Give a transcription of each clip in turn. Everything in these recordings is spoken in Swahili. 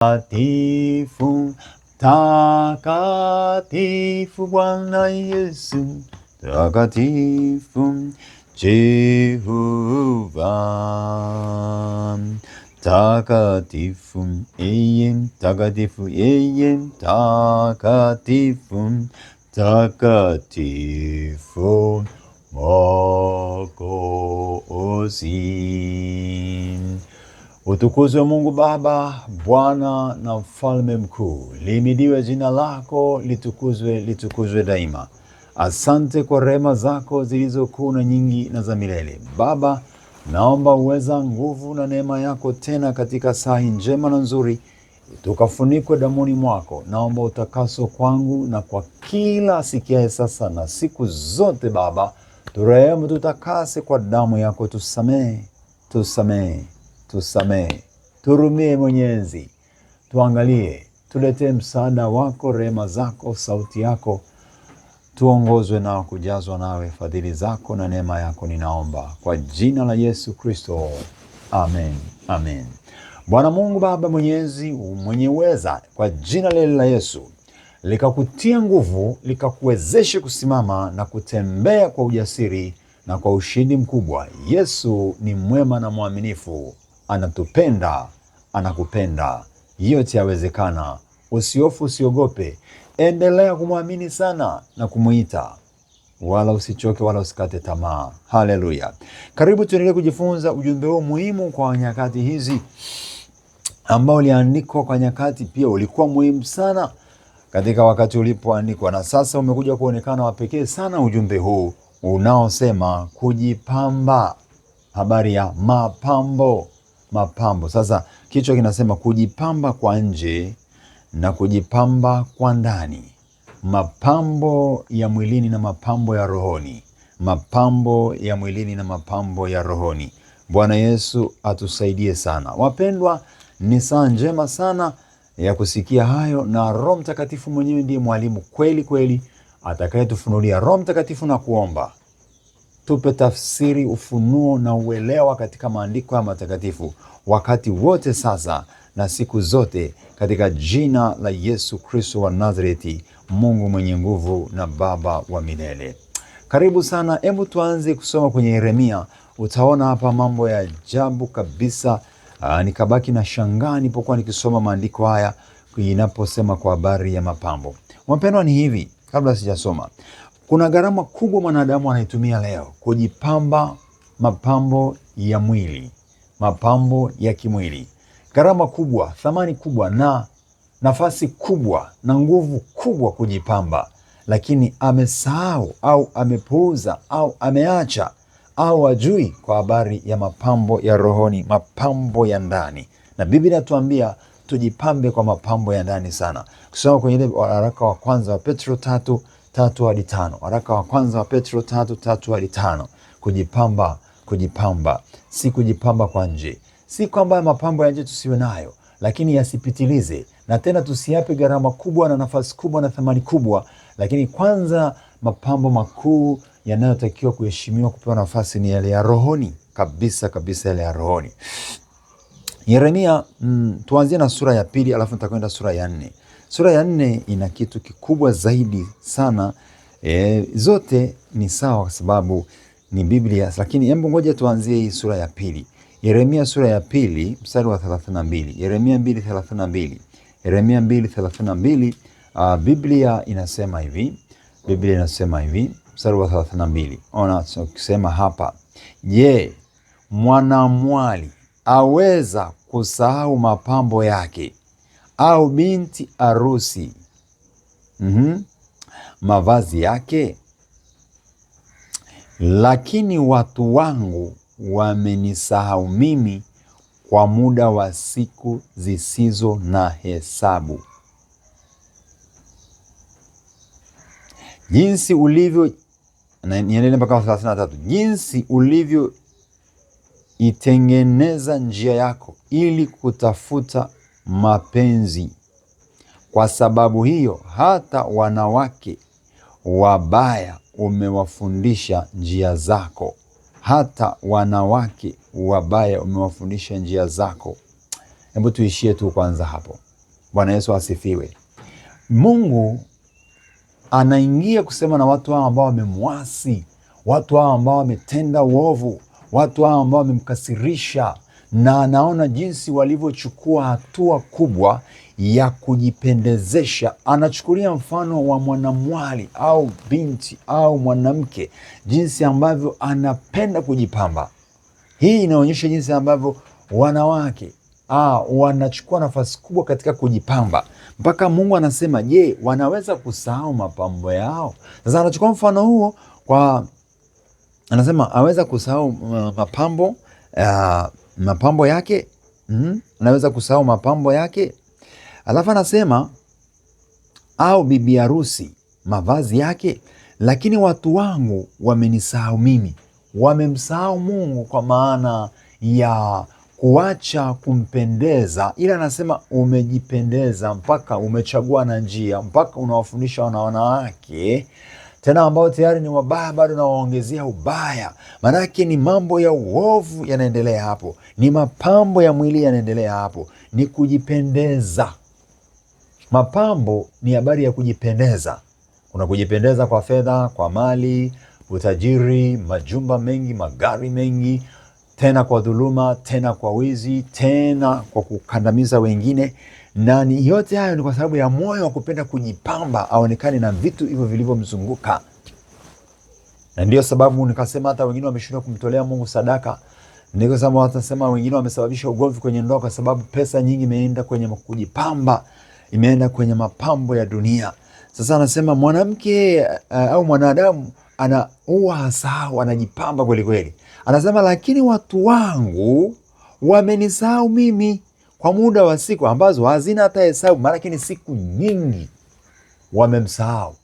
Takatifu, takatifu Bwana Yesu, takatifu Jehova, takatifu yeye, takatifu yeye, takatifu, takatifu Mwokozi. Utukuzwe Mungu Baba, Bwana na Mfalme mkuu. Lihimidiwe jina lako, litukuzwe daima. Asante kwa rehema zako zilizo kuu na nyingi na za milele. Baba, naomba uweza, nguvu na neema yako tena katika saa hii njema na nzuri, tukafunikwe damuni mwako. Naomba utakaso kwangu na kwa kila asikiaye sasa na siku zote. Baba, turehemu, tutakase kwa damu yako, tusamehe, turumie Mwenyezi, tuangalie, tuletee msaada wako, rehema zako, sauti yako, tuongozwe na kujazwa nawe fadhili zako na neema yako, ninaomba kwa jina la Yesu Kristo, amen, amen. Bwana Mungu Baba Mwenyezi mwenye uweza, kwa jina lile la Yesu likakutia nguvu, likakuwezeshe kusimama na kutembea kwa ujasiri na kwa ushindi mkubwa. Yesu ni mwema na mwaminifu, anatupenda, anakupenda. Yote yawezekana. Usihofu, usiogope. Endelea kumwamini sana na kumuita. Wala usichoke, wala usikate tamaa. Haleluya. Karibu tuendelee kujifunza ujumbe huu muhimu kwa nyakati hizi, ambao uliandikwa kwa nyakati pia ulikuwa muhimu sana katika wakati ulipoandikwa, na sasa umekuja kuonekana wa pekee sana ujumbe huu unaosema kujipamba, habari ya mapambo. Sasa kichwa kinasema kujipamba kwa nje na kujipamba kwa ndani, mapambo ya mwilini na mapambo ya rohoni, mapambo ya mwilini na mapambo ya rohoni. Bwana Yesu atusaidie sana. Wapendwa, ni saa njema sana ya kusikia hayo, na Roho Mtakatifu mwenyewe ndiye mwalimu kweli kweli atakayetufunulia. Roho Mtakatifu, na kuomba tupe tafsiri, ufunuo na uelewa katika maandiko ya matakatifu wakati wote sasa na siku zote, katika jina la Yesu Kristo wa Nazareti, Mungu mwenye nguvu na Baba wa milele. Karibu sana. Hebu tuanze kusoma kwenye Yeremia. Utaona hapa mambo ya ajabu kabisa. Nikabaki na shangaa nilipokuwa nikisoma maandiko haya inaposema kwa habari ya mapambo. Wapendwa, ni hivi, kabla sijasoma, kuna gharama kubwa mwanadamu anaitumia leo kujipamba, mapambo ya mwili, mapambo ya kimwili. Gharama kubwa, thamani kubwa, na nafasi kubwa na nguvu kubwa kujipamba, lakini amesahau au amepuuza au ameacha au hajui kwa habari ya mapambo ya rohoni, mapambo ya ndani. Na Biblia inatuambia tujipambe kwa mapambo ya ndani sana. Kusoma kwenye ile waraka wa kwanza wa Petro 3:3-5. Waraka wa kwanza wa Petro 3:3-5. Kujipamba. Si kujipamba kwa nje. Si kwamba mapambo ya nje tusiwe nayo, lakini yasipitilize. Na tena tusiape gharama kubwa na nafasi kubwa na thamani kubwa. Lakini kwanza mapambo makuu yanayotakiwa kuheshimiwa, kupewa nafasi, ni yale ya rohoni kabisa, yale ya rohoni. Yeremia, tuanzie na sura ya 2 alafu nitakwenda sura ya 4. Sura ya 4 ina kitu kikubwa zaidi sana. Zote ni sawa kwa sababu ni Biblia, lakini hebu ngoja tuanzie hii sura ya 2. Yeremia sura ya 2 mstari wa 32. Yeremia 2:32. Yeremia 2:32. Biblia inasema hivi. Mstari wa 32. Ona ukisema hapa, je, mwanamwali aweza kusahau mapambo yake, au binti arusi mavazi yake? Lakini watu wangu wamenisahau mimi kwa muda wa siku zisizo na hesabu. Jinsi ulivyo, niendelee mpaka 33. Jinsi ulivyo itengeneza njia yako ili kutafuta mapenzi. Kwa sababu hiyo hata wanawake wabaya umewafundisha njia zako. Hata wanawake wabaya umewafundisha njia zako. Hebu tuishie tu kwanza hapo. Bwana Yesu asifiwe. Mungu anaingia kusema na watu hao ambao wamemwasi, watu hao ambao wametenda uovu, watu hao ambao wamemkasirisha, na anaona jinsi walivyochukua hatua kubwa ya kujipendezesha. Anachukulia mfano wa mwanamwali au binti au mwanamke, jinsi ambavyo anapenda kujipamba. Hii inaonyesha jinsi ambavyo wanawake wanachukua nafasi kubwa katika kujipamba, mpaka Mungu anasema, je, wanaweza kusahau mapambo yao? Sasa anachukua mfano huo anasema aweza kusahau mapambo yake. Anaweza kusahau mapambo yake. Alafu anasema, au bibi harusi mavazi yake. Lakini watu wangu wamenisahau mimi. Wamemsahau Mungu kwa maana ya kuacha kumpendeza. Ila anasema umejipendeza, mpaka umechagua na njia, mpaka unawafundisha wanawake tena ambao tayari ni wabaya, bado nawaongezea ubaya. Maanake ni mambo ya uovu yanaendelea hapo, ni mapambo ya mwili yanaendelea hapo, ni kujipendeza. Mapambo ni habari ya kujipendeza. Kuna kujipendeza kwa fedha, kwa mali, utajiri, majumba mengi, magari mengi, tena kwa dhuluma, tena kwa wizi, tena kwa kukandamiza wengine. Na ni yote hayo ni kwa sababu ya moyo wa kupenda kujipamba, aonekane na vitu hivyo vilivyomzunguka. Na ndio sababu nikasema hata wengine wameshindwa kumtolea Mungu sadaka. Ndio sababu watasema wengine wamesababisha ugomvi kwenye ndoa, kwa sababu pesa nyingi imeenda kwenye kujipamba, imeenda kwenye mapambo ya dunia. Sasa anasema mwanamke au mwanadamu huwa hasahau, anajipamba kweli kweli. Anasema, lakini watu wangu wamenisahau mimi kwa muda wa siku ambazo hazina hata hesabu. Maana ni siku nyingi wamemsahau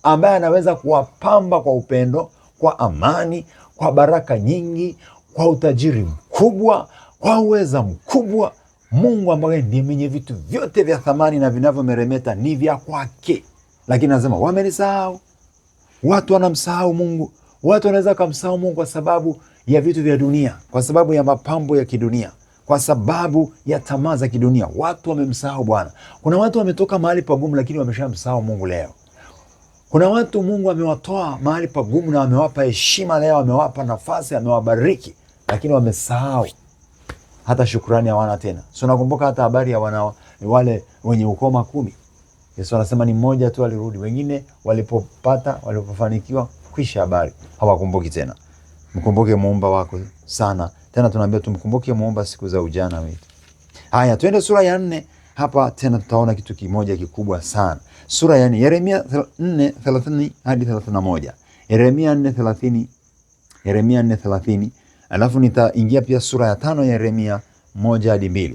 ambaye anaweza kuwapamba kwa upendo, kwa amani, kwa baraka nyingi, kwa utajiri mkubwa, kwa uweza mkubwa. Mungu ambaye ndiye mwenye vitu vyote vya thamani na vinavyomeremeta ni vya kwake. Lakini anasema wamenisahau. Watu wanamsahau Mungu. Watu wanaweza kumsahau Mungu kwa sababu ya vitu vya dunia, kwa sababu ya mapambo ya kidunia, kwa sababu ya tamaa za kidunia. Watu wamemsahau Bwana. Kuna watu wametoka mahali pagumu, lakini wameshamsahau Mungu leo. Kuna watu Mungu amewatoa mahali pagumu na amewapa heshima leo, amewapa nafasi, amewabariki, lakini wamesahau. Hata shukrani hawana tena. So nakumbuka hata habari ya wale wenye ukoma 10. Yesu anasema ni mmoja tu alirudi. Wengine walipofanikiwa, kwisha habari, hawakumbuki tena. Mkumbuke Muumba wako sana. Tena tunaambia tumkumbuke Muumba siku za ujana wetu. Haya, twende sura ya 4. Hapa tena tutaona kitu kimoja kikubwa sana. Sura ya 4, Yeremia 4:30 hadi 31. Yeremia 4:30. Alafu nitaingia pia sura ya 5 ya Yeremia 1 hadi 2.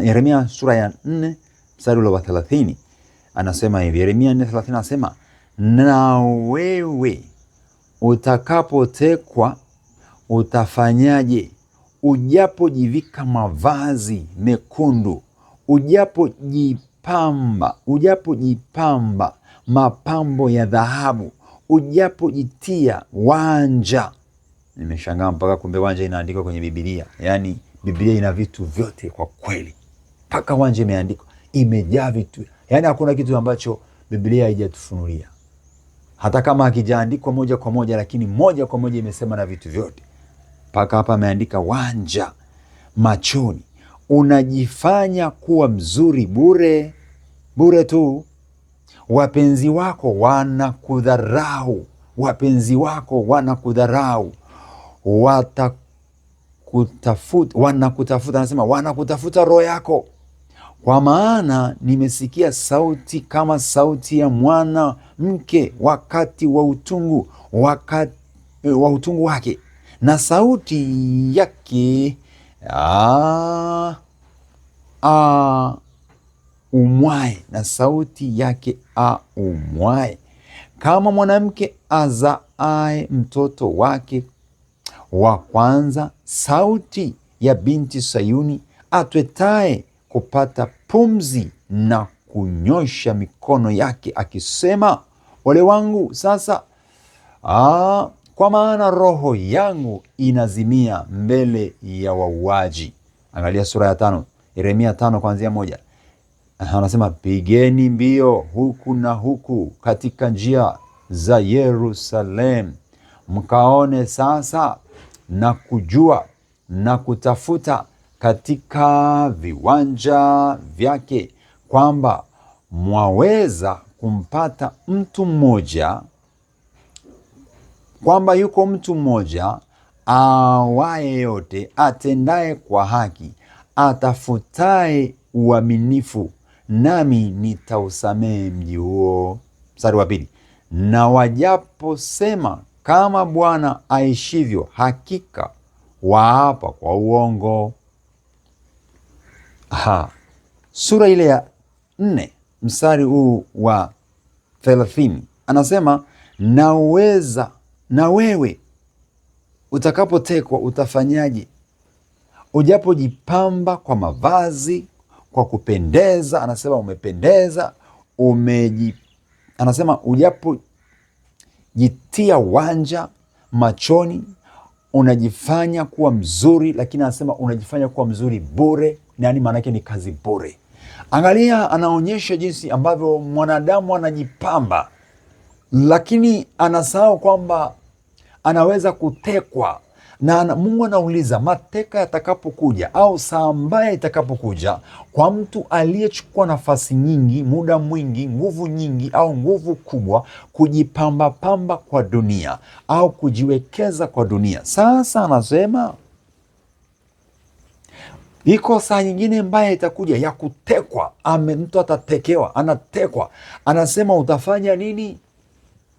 Yeremia sura ya 4 mstari wa 30 anasema hivi. Yeremia 4:30 anasema, na wewe utakapotekwa utafanyaje? Ujapojivika mavazi mekundu, ujapojipamba mapambo ya dhahabu, ujapojitia wanja. Nimeshangaa mpaka kumbe wanja inaandikwa kwenye Biblia. Yaani Biblia ina vitu vyote kwa kweli. Mpaka wanja imeandikwa, imejaa vitu. Yaani hakuna kitu ambacho Biblia haijatufunulia. Hata kama hakijaandikwa moja kwa moja, lakini moja kwa moja imesema na vitu vyote. Mpaka hapa ameandika wanja machoni. Unajifanya kuwa mzuri bure tu. Wapenzi wako wanakudharau. Wanakutafuta, anasema wanakutafuta roho yako. Kwa maana nimesikia sauti kama sauti ya mwanamke wakati wa utungu wake, na sauti yake umwae, kama mwanamke azaae mtoto wake wa kwanza, sauti ya binti Sayuni atwetae kupata pumzi na kunyosha mikono yake akisema, ole wangu sasa, kwa maana roho yangu inazimia mbele ya wauaji. Angalia sura ya 5. Yeremia 5 kuanzia 1. Anasema pigeni mbio huku na huku katika njia za Yerusalemu, mkaone sasa na kujua na kutafuta katika viwanja vyake, kwamba mwaweza kumpata mtu mmoja, kwamba yuko mtu mmoja awaye yote, atendaye kwa haki, atafutaye uaminifu, nami nitausamehe mji huo. Mstari wa 2, na wajaposema kama Bwana aishivyo, hakika waapa kwa uongo. Sura ile ya 4 mstari huu wa 30 anasema, na wewe utakapotekwa utafanyaje? Ujapojipamba kwa mavazi kwa kupendeza, anasema umependeza, anasema ujapojitia wanja machoni, unajifanya kuwa mzuri, lakini anasema unajifanya kuwa mzuri bure. Yaani maana yake ni kazi bure. Angalia, anaonyesha jinsi ambavyo mwanadamu anajipamba, lakini anasahau kwamba anaweza kutekwa. Na Mungu anauliza, mateka yatakapokuja au saa mbaya itakapokuja kwa mtu aliyechukua nafasi nyingi, muda mwingi, nguvu nyingi au nguvu kubwa kujipamba pamba kwa dunia au kujiwekeza kwa dunia. Sasa anasema iko saa nyingine mbaya itakuja ya kutekwa. Mtu atatekewa, anatekwa. Anasema utafanya nini?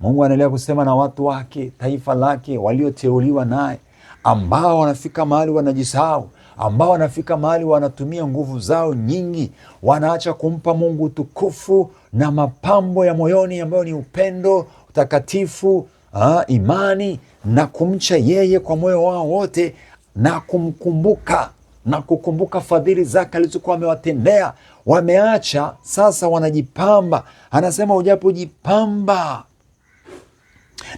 Mungu anaendelea kusema na watu wake, taifa lake walioteuliwa naye, ambao wanafika mahali wanajisahau, ambao wanafika mahali wanatumia nguvu zao nyingi, wanaacha kumpa Mungu utukufu na mapambo ya moyoni ambayo ni upendo, utakatifu, imani na kumcha yeye kwa moyo wao wote, na kumkumbuka na kukumbuka fadhili zake alizokuwa amewatendea. Wameacha, sasa wanajipamba. Anasema ujapojipamba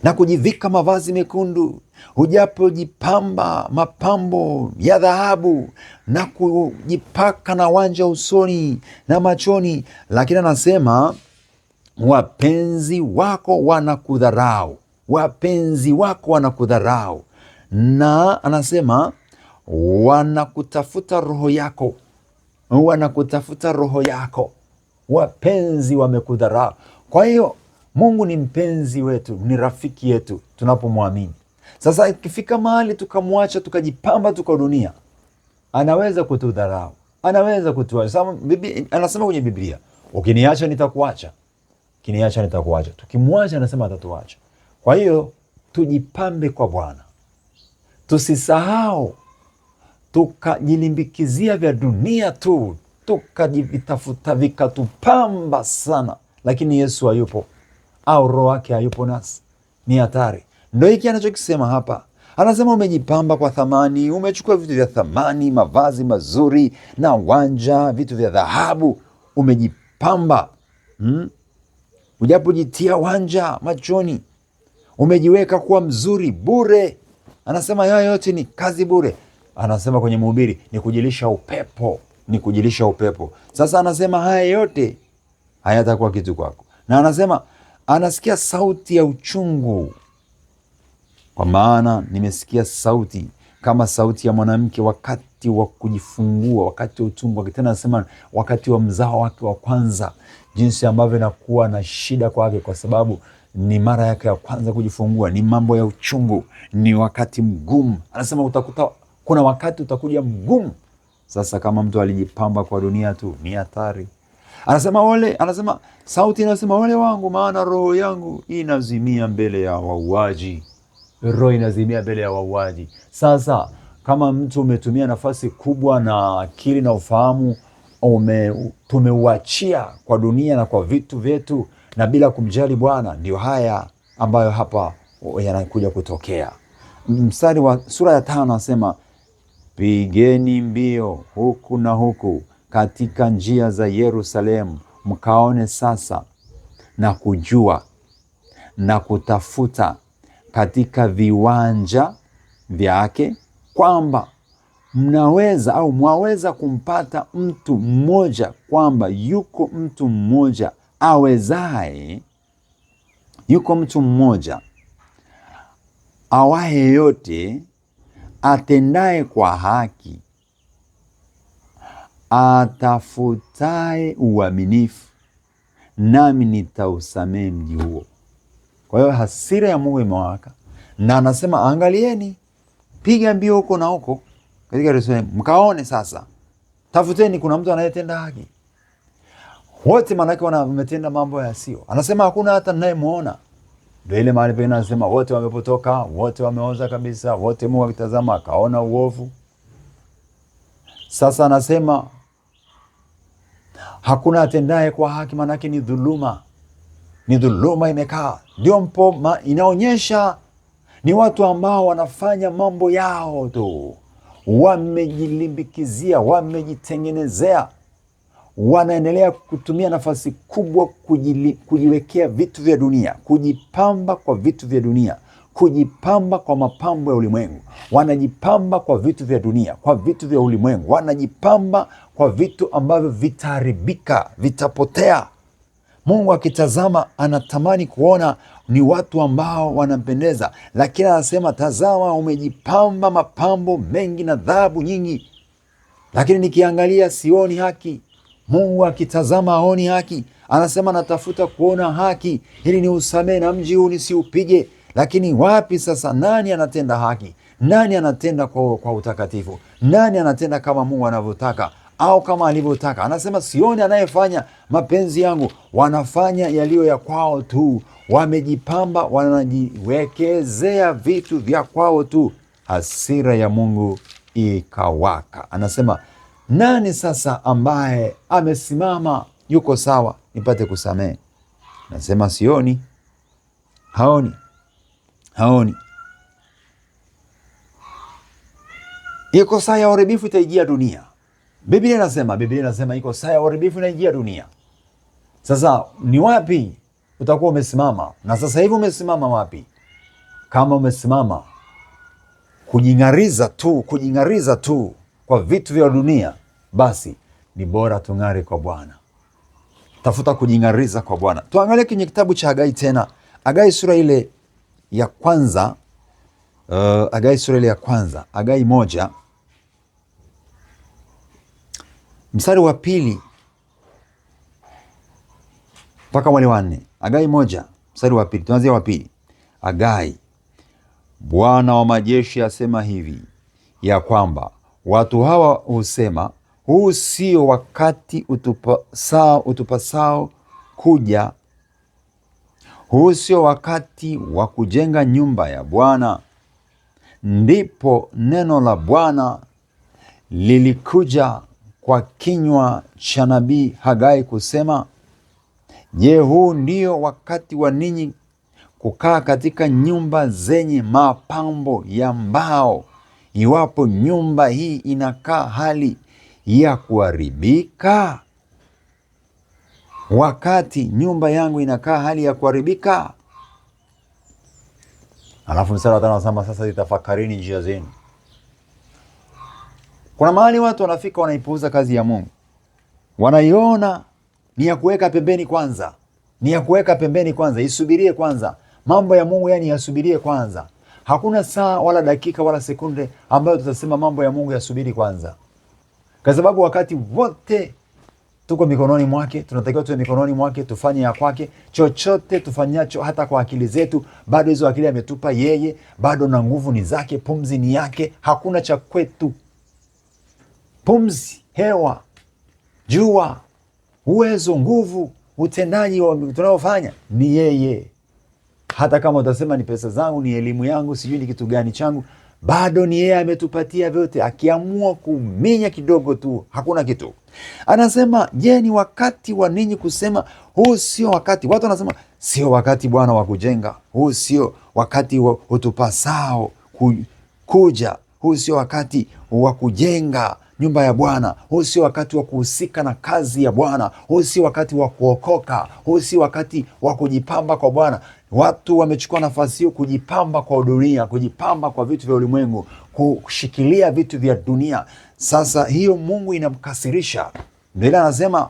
na kujivika mavazi mekundu, ujapojipamba mapambo ya dhahabu na kujipaka na wanja usoni na machoni, lakini anasema wapenzi wako wanakudharau, wapenzi wako wanakudharau, na anasema wanakutafuta roho yako, wanakutafuta roho yako. Wapenzi wamekudharau. Kwa hiyo Mungu ni mpenzi wetu, ni rafiki yetu tunapomwamini. Sasa ikifika mahali tukamwacha, tukajipamba, tuka dunia, anaweza kutudharau, anaweza kutuacha. Anasema kwenye Biblia, ukiniacha nitakuacha, ukiniacha nitakuacha. Tukimwacha anasema atatuacha. Kwa hiyo tujipambe kwa Bwana, tusisahau tukajilimbikizia vya dunia tu, tukajivitafuta vikatupamba sana, lakini Yesu hayupo au roho wake hayupo nasi. Ni hatari. Ndio hiki anachokisema hapa. Anasema umejipamba kwa thamani, umechukua vitu vya thamani, mavazi mazuri na wanja, vitu vya dhahabu, umejipamba. Ujapojitia wanja machoni, umejiweka kuwa mzuri bure. Anasema haya yote ni kazi bure. Anasema kwenye Mhubiri ni kujilisha upepo, ni kujilisha upepo. Sasa anasema haya yote hayatakuwa kitu kwako. Na anasema anasikia sauti ya uchungu, kwa maana nimesikia sauti kama sauti ya mwanamke wakati wa kujifungua, wakati wa uchungu. Tena anasema wakati wa mzao wake wa kwanza, jinsi ambavyo inakuwa na shida kwake, kwa sababu ni mara yake ya kwanza kujifungua, ni mambo ya uchungu, ni wakati mgumu. Anasema utakuta kuna wakati utakuja mgumu. Sasa kama mtu alijipamba kwa dunia tu, ni hatari. Anasema sauti inasema, ole wangu, maana roho yangu inazimia mbele ya wauaji. Roho inazimia mbele ya wauaji. Sasa kama mtu umetumia nafasi kubwa na akili na ufahamu, tumeuachia kwa dunia na kwa vitu vyetu, na bila kumjali Bwana, ndio haya ambayo hapa yanakuja kutokea. Mstari wa sura ya 5 anasema, pigeni mbio huku na huku katika njia za Yerusalemu, mkaone sasa na kujua na kutafuta katika viwanja vyake, kwamba mnaweza au mwaweza kumpata mtu mmoja, kwamba yuko mtu mmoja awezaye, yuko mtu mmoja awaye yote, atendaye kwa haki, atafutaye uaminifu, nami nitausamehe mji huo. Kwa hiyo hasira ya Mungu imewaka, na anasema angalieni, piga mbio huko na huko katika Yerusalemu, mkaone sasa, tafuteni kuna mtu anayetenda haki. Wote manake wametenda mambo yasio. Anasema hakuna hata ninayemuona. Ndio ile mahali pengine anasema wote wamepotoka, wote wameoza kabisa, wote Mungu akitazama akaona uovu. Sasa anasema hakuna atendaye kwa haki, manake ni dhuluma. Ni dhuluma imekaa. Ndio inaonyesha ni watu ambao wanafanya mambo yao tu, wamejilimbikizia, wamejitengenezea, wanaendelea kutumia nafasi kubwa kujiwekea vitu vya dunia, kujipamba kwa vitu vya dunia, kujipamba kwa mapambo ya ulimwengu. Wanajipamba kwa vitu vya dunia, kwa vitu vya ulimwengu, wanajipamba kwa vitu ambavyo vitaharibika, vitapotea. Mungu akitazama anatamani kuona ni watu ambao wanampendeza, lakini anasema tazama, umejipamba mapambo mengi na dhahabu nyingi, lakini nikiangalia sioni haki. Mungu akitazama aoni haki, anasema natafuta kuona haki ili ni usamehe na mji huu nisiupige. Lakini wapi sasa? Nani anatenda haki? Nani anatenda kwa utakatifu? Nani anatenda kama Mungu anavyotaka au kama alivyotaka? Anasema sioni anayefanya mapenzi yangu. Wanafanya yaliyo ya kwao tu, wamejipamba, wanajiwekezea vitu vya kwao tu. Hasira ya Mungu ikawaka. Anasema nani sasa ambaye amesimama yuko sawa nipate kusamehe? Anasema sioni, haoni. Iko saa ya uharibifu itaijia dunia. Biblia inasema iko saa ya uharibifu inaijia dunia. Sasa ni wapi utakuwa umesimama? Na sasa hivi umesimama wapi? Kama umesimama kujing'ariza tu kwa vitu vya dunia, basi ni bora tung'are kwa Bwana. Tafuta kujing'ariza kwa Bwana. Tuangalie kwenye kitabu cha Hagai tena. Hagai sura ile ya kwanza. Hagai 1 mstari wa 2 mpaka wale 4. Hagai 1 mstari wa 2. Tuanzia wa 2. Hagai: Bwana wa majeshi asema hivi, ya kwamba watu hawa husema, huu sio wakati utupasao kuja, huu sio wakati wa kujenga nyumba ya Bwana. Ndipo neno la Bwana lilikuja kwa kinywa cha nabii Hagai kusema, je, huu ndio wakati wa ninyi kukaa katika nyumba zenye mapambo ya mbao, iwapo nyumba hii inakaa hali ya kuharibika? Wakati nyumba yangu inakaa hali ya kuharibika. Alafu mstari wa 5 anasema, sasa zitafakarini njia zenu. Kuna mahali watu wanafika wanaipuuza kazi ya Mungu, wanaiona ni ya kuweka pembeni kwanza, isubirie kwanza mambo ya Mungu, yani yasubirie kwanza. Hakuna saa wala dakika wala sekunde ambayo tutasema mambo ya Mungu yasubiri kwanza, kwa sababu wakati wote tuko mikononi mwake. Tunatakiwa tuwe mikononi mwake, tufanye ya kwake. Chochote tufanyacho, hata kwa akili zetu, bado hizo akili ametupa yeye, bado na nguvu ni zake, pumzi ni yake, hakuna cha kwetu. Pumzi, hewa, jua, uwezo, nguvu, utendaji tunaofanya ni yeye. Hata kama utasema ni pesa zangu, ni elimu yangu, sijui ni kitu gani changu, bado ni yeye ametupatia vyote. Akiamua kuminya kidogo tu, hakuna kitu. Anasema, je, ni wakati wa ninyi kusema huu sio wakati? Watu wanasema sio wakati Bwana wa kujenga, huu sio wakati utupasao kuja, huu sio wakati wa kujenga, nyumba ya Bwana. Huu sio wakati wa kuhusika na kazi ya Bwana. Huu si wakati wa kuokoka. Huu si wakati wa kujipamba kwa Bwana. Watu wamechukua nafasi hiyo kujipamba kwa dunia, kujipamba kwa vitu vya ulimwengu, kushikilia vitu vya dunia. Sasa hiyo Mungu inamkasirisha. Biblia anasema,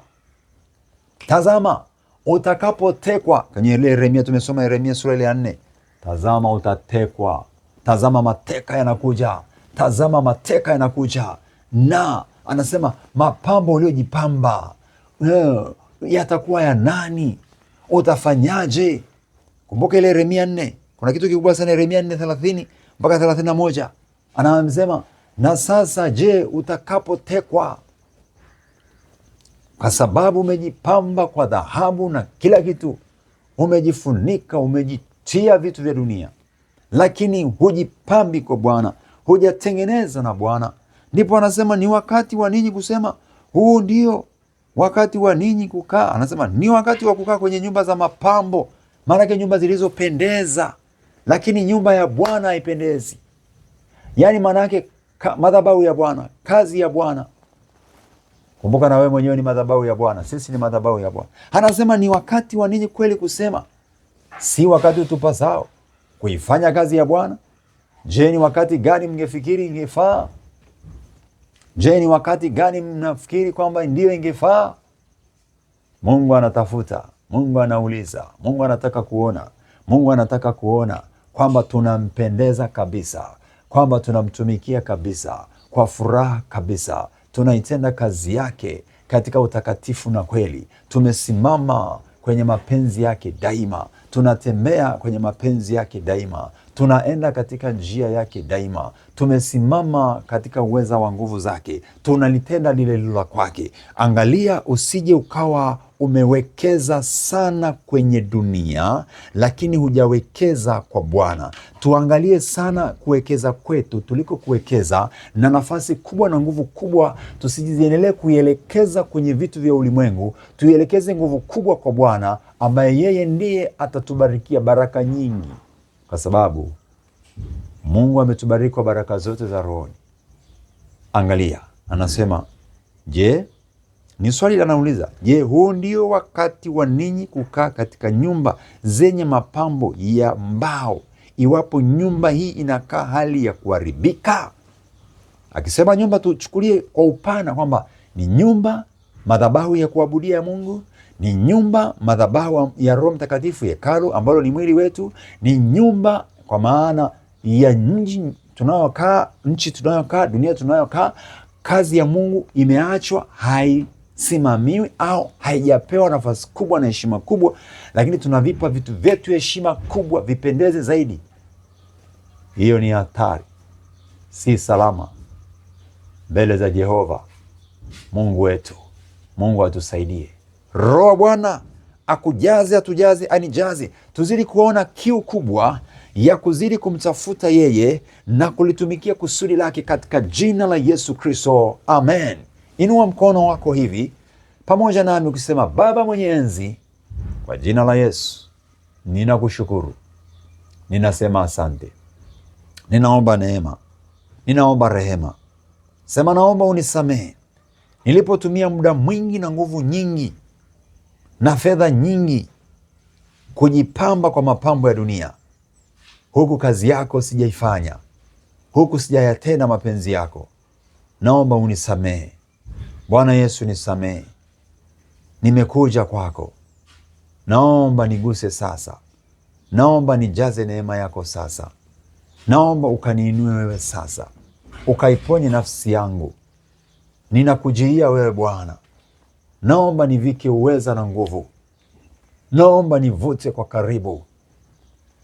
tazama utakapotekwa. Kwenye ile Yeremia, tumesoma Yeremia sura ile ya 4. Tazama utatekwa. Tazama mateka yanakuja. Tazama mateka yanakuja. Na anasema mapambo uliojipamba yatakuwa ya nani? Utafanyaje? Kumbuka ile Yeremia 4. Kuna kitu kikubwa sana Yeremia 4:30 mpaka 31. Anasema, na sasa je, utakapotekwa, kwa sababu umejipamba kwa dhahabu na kila kitu, umejifunika, umejitia vitu vya dunia, lakini hujipambi kwa Bwana, hujatengeneza na Bwana. Ndipo anasema ni wakati wa ninyi kusema, huu ndio wakati wa ninyi kukaa. Anasema ni wakati wa kukaa kwenye nyumba za mapambo, maanake nyumba zilizopendeza, lakini nyumba ya Bwana haipendezi. Yaani maanake madhabahu ya Bwana, kazi ya Bwana. Kumbuka na wewe mwenyewe ni madhabahu ya Bwana. Sisi ni madhabahu ya Bwana. Anasema ni wakati wa ninyi kweli kusema, si wakati utupasao kuifanya kazi ya Bwana. Je, ni wakati gani mngefikiri ingefaa? Je, ni wakati gani mnafikiri kwamba ndio ingefaa? Mungu anatafuta, Mungu anauliza, Mungu anataka kuona, Mungu anataka kuona kwamba tunampendeza kabisa, kwamba tunamtumikia kabisa, kwa furaha kabisa. Tunaitenda kazi yake katika utakatifu na kweli. Tumesimama kwenye mapenzi yake daima. Tunatembea kwenye mapenzi yake daima. Tunaenda katika njia yake daima. Tumesimama katika uweza wa nguvu zake. Tunalitenda lile lilo kwake. Angalia usije ukawa umewekeza sana kwenye dunia, lakini hujawekeza kwa Bwana. Tuangalie sana kuwekeza kwetu tuliko kuwekeza na nafasi kubwa na nguvu kubwa. Tusijiendelee kuielekeza kwenye vitu vya ulimwengu. Tuielekeze nguvu kubwa kwa Bwana, ambaye yeye ndiye atatubarikia baraka nyingi, kwa sababu Mungu ametubariki kwa baraka zote za rohoni. Angalia, anasema, je, ni swali anauliza, je, huu ndio wakati wa ninyi kukaa katika nyumba zenye mapambo ya mbao, iwapo nyumba hii inakaa hali ya kuharibika? Akisema nyumba, tuchukulie kwa upana kwamba ni nyumba, madhabahu ya kuabudia ya Mungu, ni nyumba, madhabahu ya Roho Mtakatifu, hekalu ambalo ni mwili wetu, ni nyumba kwa maana ya nchi tunayokaa, dunia tunayokaa. Kazi ya Mungu imeachwa, haisimamiwi au haijapewa nafasi kubwa na heshima kubwa, lakini tunavipa vitu vyetu heshima kubwa, vipendeze zaidi. Hiyo ni hatari, si salama mbele za Jehova Mungu wetu. Mungu atusaidie. Roho wa Bwana akujaze, atujaze, anijaze, tuzidi kuona kiu kubwa ya kuzidi kumtafuta yeye na kulitumikia kusudi lake katika jina la Yesu Kristo. Amen. Inua mkono wako hivi pamoja nami ukisema, Baba mwenye enzi, kwa jina la Yesu ninakushukuru, ninasema asante, ninaomba neema, ninaomba rehema. Sema, naomba unisamehe nilipotumia muda mwingi na nguvu nyingi na fedha nyingi kujipamba kwa mapambo ya dunia, huku kazi yako sijaifanya, huku sijayatenda mapenzi yako. Naomba unisamehe Bwana Yesu, nisamehe. Nimekuja kwako, naomba niguse sasa, naomba nijaze neema yako sasa, naomba ukaniinue wewe sasa, ukaiponye nafsi yangu. Ninakujia wewe Bwana, naomba nivike uweza na nguvu, naomba nivute kwa karibu,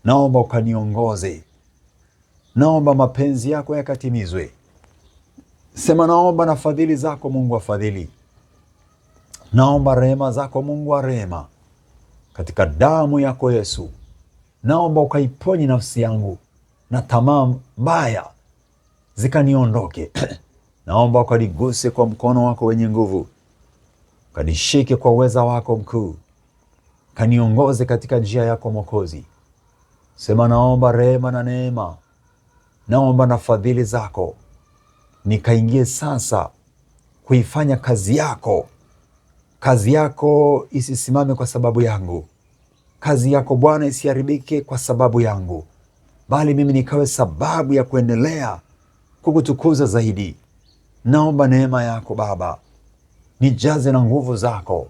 naomba ukaniongoze, naomba mapenzi yako yakatimizwe. Sema, naomba na fadhili zako Mungu wa fadhili, naomba rehema zako Mungu wa rehema, katika damu yako Yesu. Naomba ukaiponye nafsi yangu na tamaa mbaya zikaniondoke. Naomba ukaniguse kwa mkono wako wenye nguvu, kanishike kwa uweza wako mkuu, kaniongoze katika njia yako Mwokozi. Sema, naomba rehema na neema, naomba na fadhili zako, nikaingie sasa kuifanya kazi yako. Kazi yako isisimame kwa sababu yangu. Kazi yako Bwana isiharibike kwa sababu yangu, bali mimi nikawe sababu ya kuendelea kukutukuza zaidi. Naomba neema yako Baba, nijaze na nguvu zako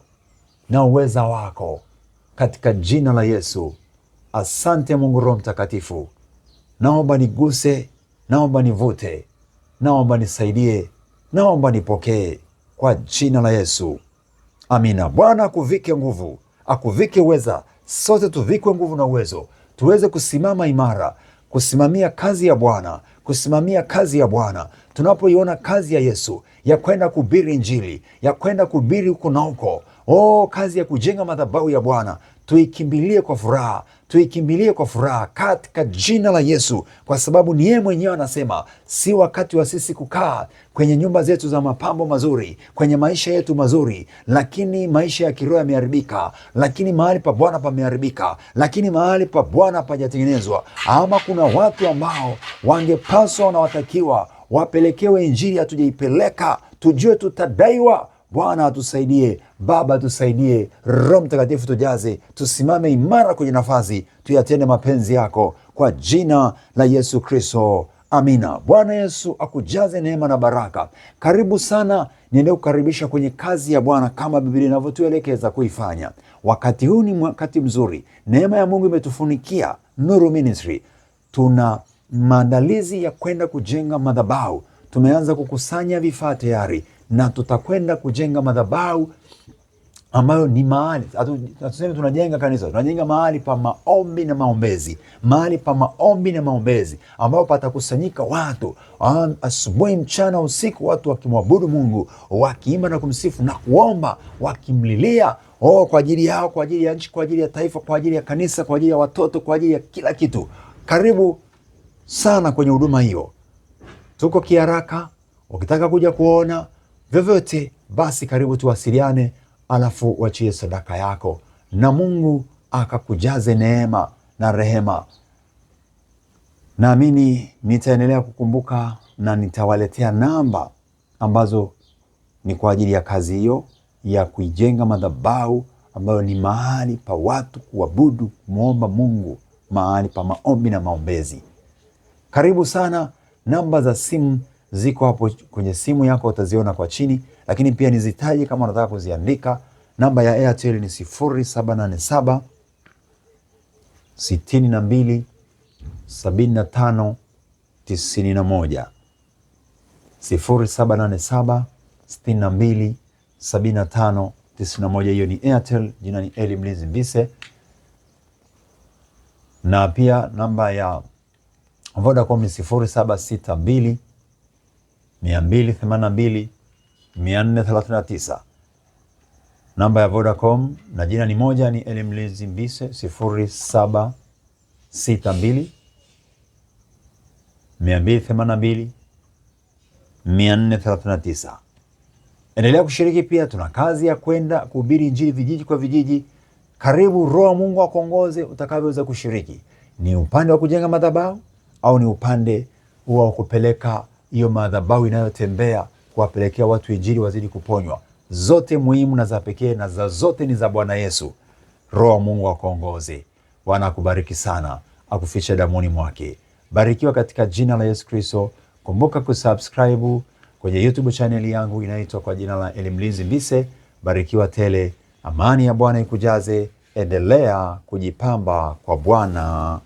na uweza wako katika jina la Yesu. Asante Mungu Roho Mtakatifu, naomba niguse, naomba nivute, naomba nisaidie, naomba nipokee kwa jina la Yesu. Amina. Bwana akuvike nguvu, akuvike uweza. Sote tuvikwe nguvu na uwezo, tuweze kusimama imara, kusimamia kazi ya Bwana, kusimamia kazi ya Bwana. Tunapoiona kazi ya Yesu ya kwenda kuhubiri Injili, ya kwenda kuhubiri huko na huko, kazi ya kujenga madhabahu ya Bwana, tuikimbilie kwa furaha, tuikimbilie kwa furaha katika jina la Yesu, kwa sababu ni yeye mwenyewe anasema, si wakati wa sisi kukaa kwenye nyumba zetu za mapambo mazuri, kwenye maisha yetu mazuri, lakini maisha ya kiroho yameharibika, lakini mahali pa Bwana pameharibika, lakini mahali pa Bwana hapajatengenezwa. Ama kuna watu ambao wangepaswa na watakiwa wapelekewe Injili, hatujaipeleka, tujue tutadaiwa. Bwana atusaidie, Baba tusaidie, Roho Mtakatifu tujaze, tusimame imara kwenye nafasi, tuyatende mapenzi yako kwa jina la Yesu Kristo. Amina. Bwana Yesu akujaze neema na baraka. Karibu sana, niende kukaribisha kwenye kazi ya Bwana kama Biblia inavyotuelekeza kuifanya. Wakati huu ni wakati mzuri, neema ya Mungu imetufunikia. Nuru Ministry tuna maandalizi ya kwenda kujenga madhabahu. Tumeanza kukusanya vifaa tayari na tutakwenda kujenga madhabahu ambayo ni mahali, hatusemi tunajenga kanisa, tunajenga mahali pa maombi na maombezi, mahali pa maombi na maombezi ambapo patakusanyika watu asubuhi, mchana, usiku, watu wakimwabudu Mungu, wakiimba na kumsifu na kuomba, wakimlilia kwa ajili yao, kwa ajili ya nchi, kwa ajili ya taifa, kwa ajili ya kanisa, kwa ajili ya watoto, kwa ajili ya kila kitu. Karibu sana kwenye huduma hiyo. Tuko Kiharaka. Ukitaka kuja kuona vyovyote, basi karibu tuwasiliane, alafu wachie sadaka yako na Mungu akakujaze neema na rehema. Naamini nitaendelea kukumbuka na nitawaletea namba ambazo ni kwa ajili ya kazi hiyo ya kuijenga madhabahu ambayo ni mahali pa watu kuabudu, muomba Mungu, mahali pa maombi na maombezi. Karibu sana. Namba za simu ziko hapo kwenye simu yako, utaziona kwa chini, lakini pia nizitaje kama unataka kuziandika. Namba ya Airtel ni 0787 62 75 91, 0787 62 75 91. Hiyo ni Airtel, jina ni Eli Mlinzi Mbise. Na pia namba ya Vodacom ni 0762 282 439. Namba ya Vodacom na jina ni moja, ni Eli Mlinzi Mbise, 0762 282 439. Endelea kushiriki pia, tuna kazi ya kwenda kuhubiri Injili vijiji kwa vijiji. Karibu, Roho Mungu akuongoze utakavyoweza kushiriki. Ni upande wa kujenga madhabahu au ni upande wa kupeleka hiyo madhabahu inayotembea kuwapelekea watu Injili wazidi kuponywa. Zote muhimu na za pekee, na za zote ni za Bwana Yesu. Roho Mungu akuongoze. Bwana akubariki sana, akufiche damuni mwake. Barikiwa katika jina la Yesu Kristo. Kumbuka kusubscribe kwenye YouTube channel yangu inaitwa kwa jina la Eli Mlinzi Mbise. Barikiwa tele. Amani ya Bwana ikujaze. Endelea kujipamba kwa Bwana.